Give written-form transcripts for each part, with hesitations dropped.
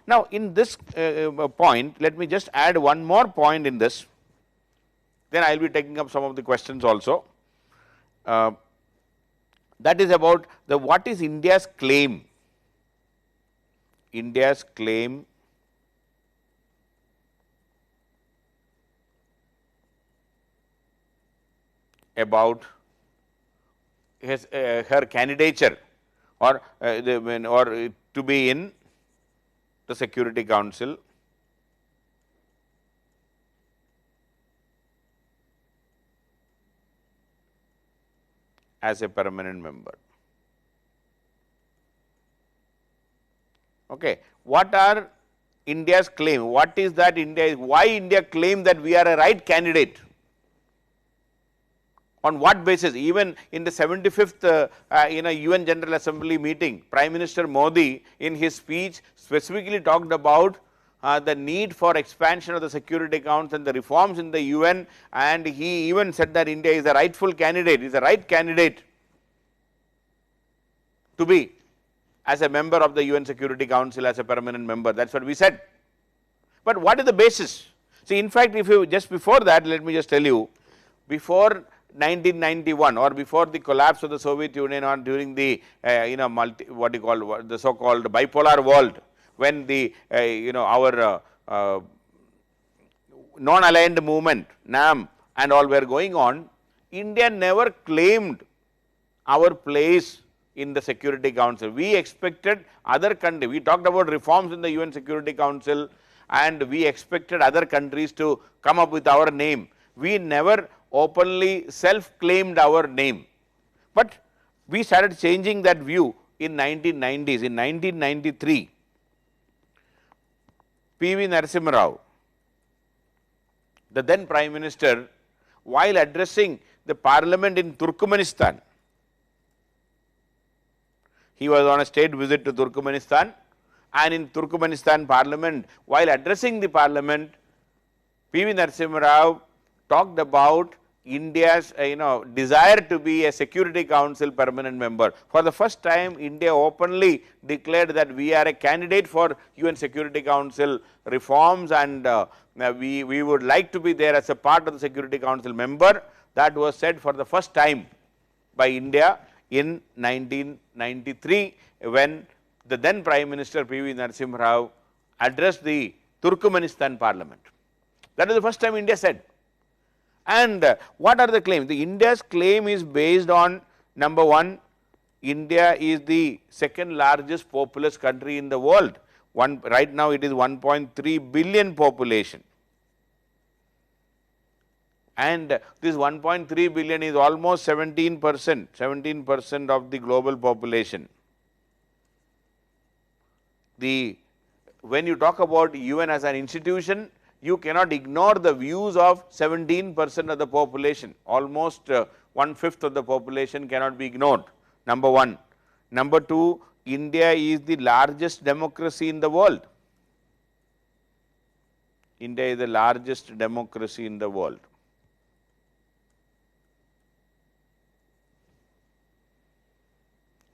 Now, in this point, let me just add one more point in this, then I will be taking up some of the questions also. That is about the what is India's claim? India's claim about his, her candidature or to be in the Security Council as a permanent member. Okay. What are India's claim? What is that India is? Why India claim that we are a right candidate? On what basis? Even in the 75th UN General Assembly meeting, Prime Minister Modi in his speech specifically talked about the need for expansion of the Security Council and the reforms in the UN, and he even said that India is a rightful candidate, is a right candidate to be as a member of the UN Security Council, as a permanent member. That is what we said. But what is the basis? See, in fact, if you just before that, let me just tell you, before 1991 or before the collapse of the Soviet Union or during the what you call the so called bipolar world, when the our non-aligned movement NAM and all were going on, India never claimed our place in the Security Council. We expected other countries, we talked about reforms in the UN Security Council, and we expected other countries to come up with our name. We never openly self-claimed our name, but we started changing that view in 1990s. In 1993, P.V. Narasimha Rao, the then Prime Minister, while addressing the parliament in Turkmenistan, he was on a state visit to Turkmenistan, and in Turkmenistan parliament, while addressing the parliament, P.V. Narasimha Rao talked about India's desire to be a Security Council permanent member. For the first time, India openly declared that we are a candidate for UN Security Council reforms, and we would like to be there as a part of the Security Council member. That was said for the first time by India in 1993, when the then Prime Minister P.V. Narasimha Rao addressed the Turkmenistan parliament. That is the first time India said. And what are the claims? The India's claim is based on, number one, India is the second largest populous country in the world. Right now it is 1.3 billion population. And this 1.3 billion is almost 17% of the global population. When you talk about UN as an institution, you cannot ignore the views of 17% of the population, almost 1/5 of the population cannot be ignored, number one. Number two, India is the largest democracy in the world. India is the largest democracy in the world.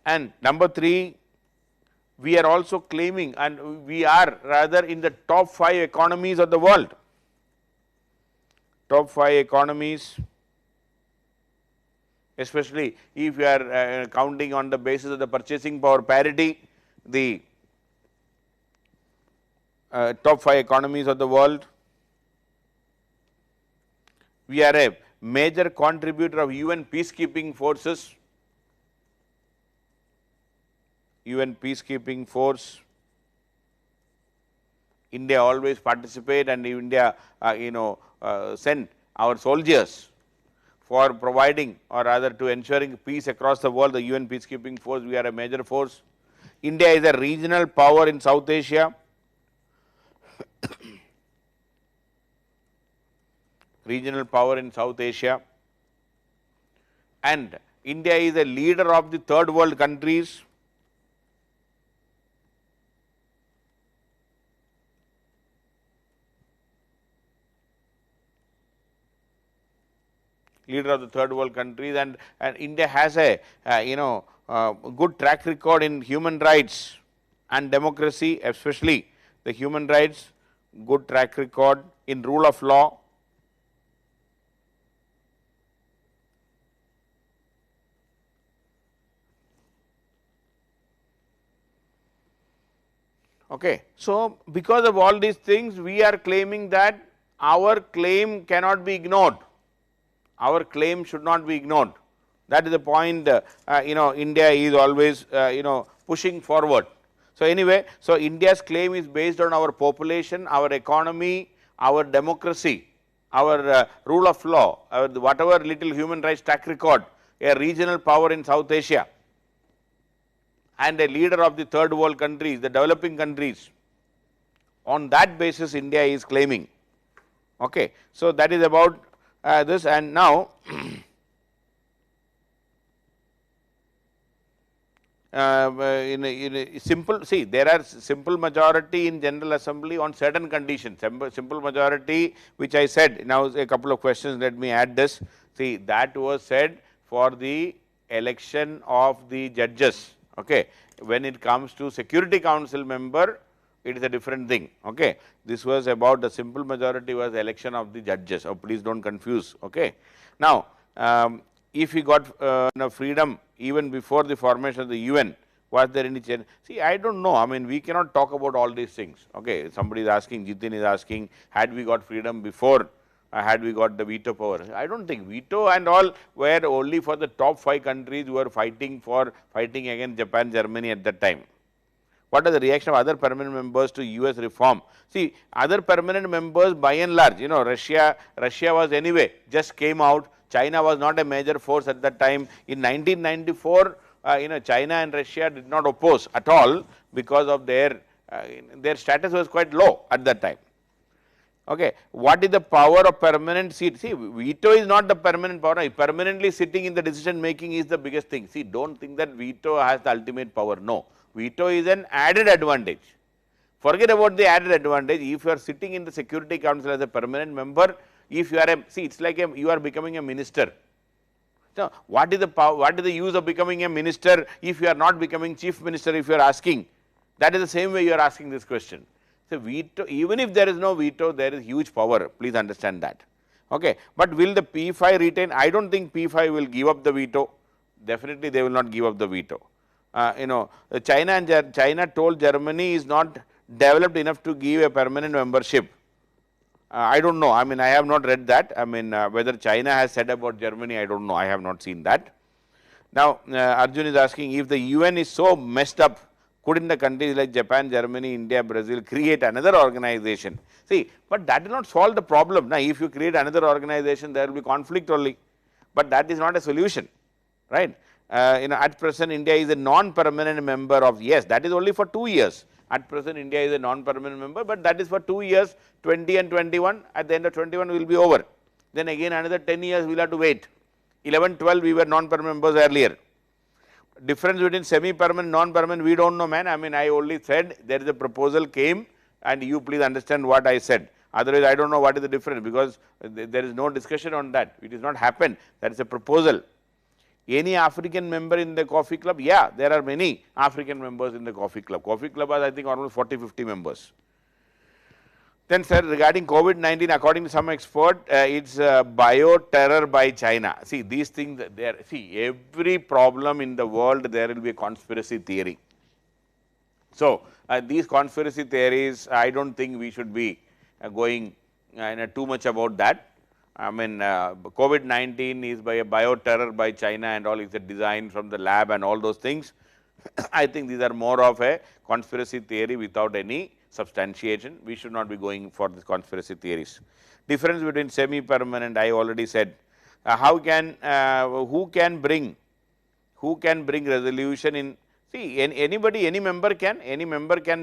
And number three, we are also claiming, and we are rather in the top 5 economies of the world. Top 5 economies, especially if you are counting on the basis of the purchasing power parity, the top 5 economies of the world. We are a major contributor of UN peacekeeping forces. UN peacekeeping force, India always participate, and India send our soldiers for providing, or rather to ensuring peace across the world. The UN peacekeeping force, we are a major force. India is a regional power in South Asia. Regional power in South Asia, and India is a leader of the third world countries. Leader of the third world countries, and India has a good track record in human rights and democracy, especially the human rights, good track record in rule of law. Okay. So, because of all these things, we are claiming that our claim cannot be ignored. Our claim should not be ignored. That is the point, India is always, pushing forward. So, anyway, so India's claim is based on our population, our economy, our democracy, our rule of law, whatever little human rights track record, a regional power in South Asia, and a leader of the third world countries, the developing countries. On that basis, India is claiming. Okay. So, that is about this, and now in a simple, see, there are simple majority in General Assembly on certain conditions, simple majority which I said. Now, a couple of questions, let me add this. See, that was said for the election of the judges. Okay. When it comes to Security Council member, it is a different thing. Okay. This was about the simple majority was the election of the judges. Oh, please do not confuse. Okay. Now, if we got freedom even before the formation of the UN, was there any change? See, I do not know. I mean, we cannot talk about all these things. Okay. Somebody is asking, Jitin is asking, had we got freedom before? Had we got the veto power? I do not think veto and all were only for the top 5 countries who were fighting against Japan, Germany at that time. What is the reaction of other permanent members to US reform? See, other permanent members by and large, Russia was anyway just came out. China was not a major force at that time. In 1994, China and Russia did not oppose at all because of their status was quite low at that time. Okay. What is the power of permanent seat? See, veto is not the permanent power. Permanently sitting in the decision making is the biggest thing. See, do not think that veto has the ultimate power. No, veto is an added advantage. Forget about the added advantage. If you are sitting in the Security Council as a permanent member, if you are see, it is like you are becoming a minister. So, what is the power, what is the use of becoming a minister if you are not becoming chief minister, if you are asking? That is the same way you are asking this question. So, veto, even if there is no veto, there is huge power, please understand that. Okay. But will the P5 retain? I do not think P5 will give up the veto, definitely they will not give up the veto. China told Germany is not developed enough to give a permanent membership. I do not know, I mean, I have not read that. I mean, whether China has said about Germany, I do not know, I have not seen that. Now, Arjun is asking, if the UN is so messed up, couldn't the countries like Japan, Germany, India, Brazil create another organization? See, but that will not solve the problem. Now, if you create another organization, there will be conflict only, but that is not a solution, right. At present, India is a non-permanent member of, yes, that is only for 2 years. At present, India is a non-permanent member, but that is for 2 years, 20 and 21, at the end of 21 will be over. Then again another 10 years we will have to wait. 11, 12 we were non-permanent members earlier. Difference between semi-permanent, non-permanent, we do not know, man. I mean, I only said there is a proposal came and you please understand what I said. Otherwise, I do not know what is the difference, because there is no discussion on that. It is not happened. That is a proposal. Any African member in the coffee club? Yeah, there are many African members in the coffee club. Coffee club has, I think, almost 40, 50 members. Then, sir, regarding COVID-19, according to some expert, it's bioterror by China. See, these things, there. See, every problem in the world, there will be a conspiracy theory. So, these conspiracy theories, I do not think we should be going too much about that. I mean, COVID-19 is by a bioterror by China and all, is a design from the lab and all those things. I think these are more of a conspiracy theory without any substantiation. We should not be going for these conspiracy theories. Difference between semi-permanent, I already said. Who can bring resolution in? See, anybody, any member can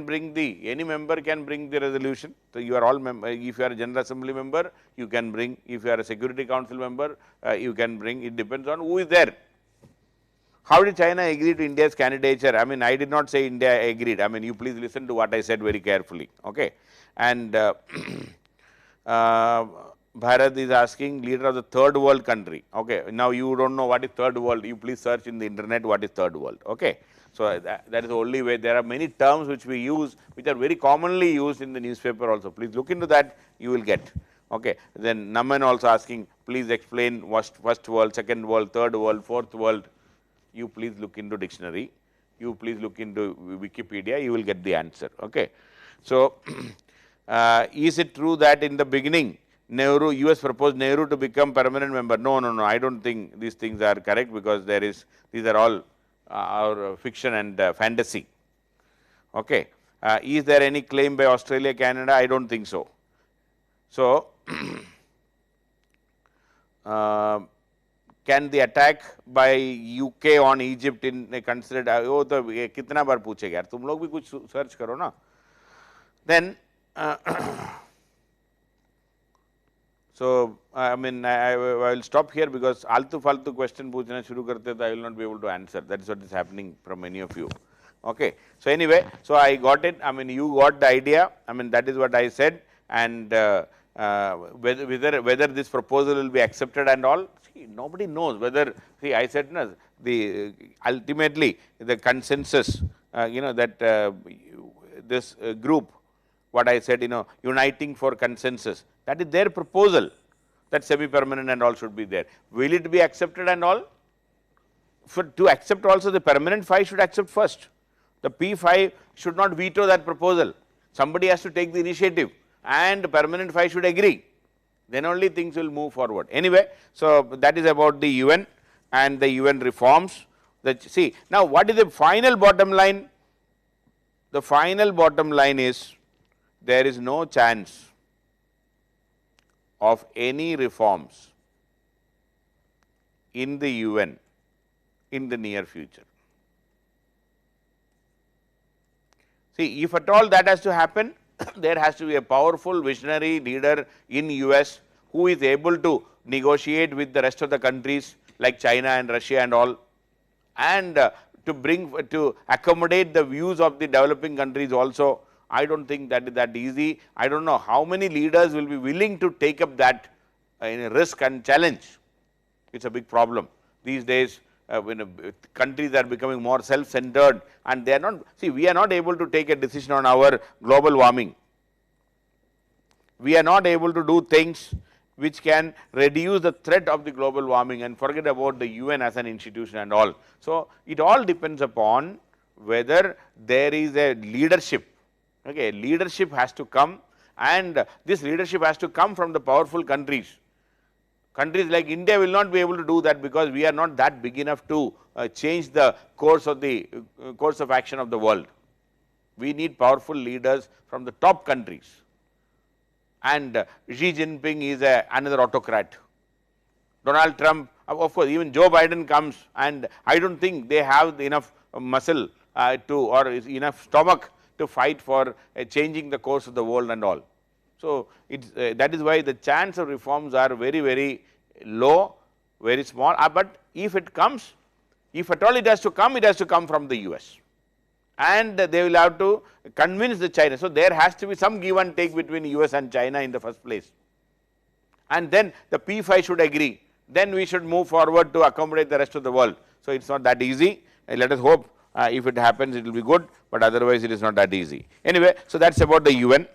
bring the resolution. So, you are all if you are a General Assembly member, you can bring. If you are a Security Council member, you can bring. It depends on who is there. How did China agree to India's candidature? I mean, I did not say India agreed. I mean, you please listen to what I said very carefully. Okay. And Bharat is asking, leader of the third world country. Okay. Now, you do not know what is third world. You please search in the internet what is third world. Okay. So, that is the only way. There are many terms which we use, which are very commonly used in the newspaper also. Please look into that, you will get. Okay. Then Naman also asking, please explain first world, second world, third world, fourth world. You please look into dictionary, you please look into Wikipedia, you will get the answer. Okay. So, is it true that in the beginning Nehru, US proposed Nehru to become permanent member? No, no, no, I do not think these things are correct, because there is, these are all our fiction and fantasy. Okay. Is there any claim by Australia, Canada? I do not think so. So, can the attack by UK on Egypt in considered? वो तो कितना बार पूछेगा यार, तुम लोग भी कुछ search करो ना. Then so I mean I will stop here, because आलतू फालतू question पूछना शुरू करते तो I will not be able to answer. That is what is happening from many of you. Okay. So anyway, so I got it. I mean you got the idea. I mean that is what I said, and whether this proposal will be accepted and all. See, nobody knows whether. See, I said no, the ultimately the consensus. That this group, what I said, uniting for consensus. That is their proposal, that semi-permanent and all should be there. Will it be accepted and all? To accept also, the permanent 5 should accept first. The P5 should not veto that proposal. Somebody has to take the initiative, and permanent 5 should agree. Then only things will move forward. Anyway, so that is about the UN and the UN reforms. See, now what is the final bottom line? The final bottom line is, there is no chance of any reforms in the UN in the near future. See, if at all that has to happen, there has to be a powerful visionary leader in US who is able to negotiate with the rest of the countries like China and Russia and all, and to accommodate the views of the developing countries also. I do not think that is that easy. I do not know how many leaders will be willing to take up that risk and challenge. It is a big problem these days. When countries are becoming more self-centered, and they are not, see, we are not able to take a decision on our global warming. We are not able to do things which can reduce the threat of the global warming, and forget about the UN as an institution and all. So, it all depends upon whether there is a leadership. Okay, leadership has to come, and this leadership has to come from the powerful countries. Countries like India will not be able to do that, because we are not that big enough to change the course of action of the world. We need powerful leaders from the top countries, and Xi Jinping is another autocrat. Donald Trump, of course, even Joe Biden comes, and I do not think they have enough muscle or enough stomach to fight for changing the course of the world and all. So, that is why the chance of reforms are very, very low, very small, but if it comes, if at all it has to come from the US, and they will have to convince the China. So, there has to be some give and take between US and China in the first place, and then the P5 should agree, then we should move forward to accommodate the rest of the world. So, it is not that easy. Let us hope if it happens, it will be good, but otherwise it is not that easy. Anyway, so that is about the UN.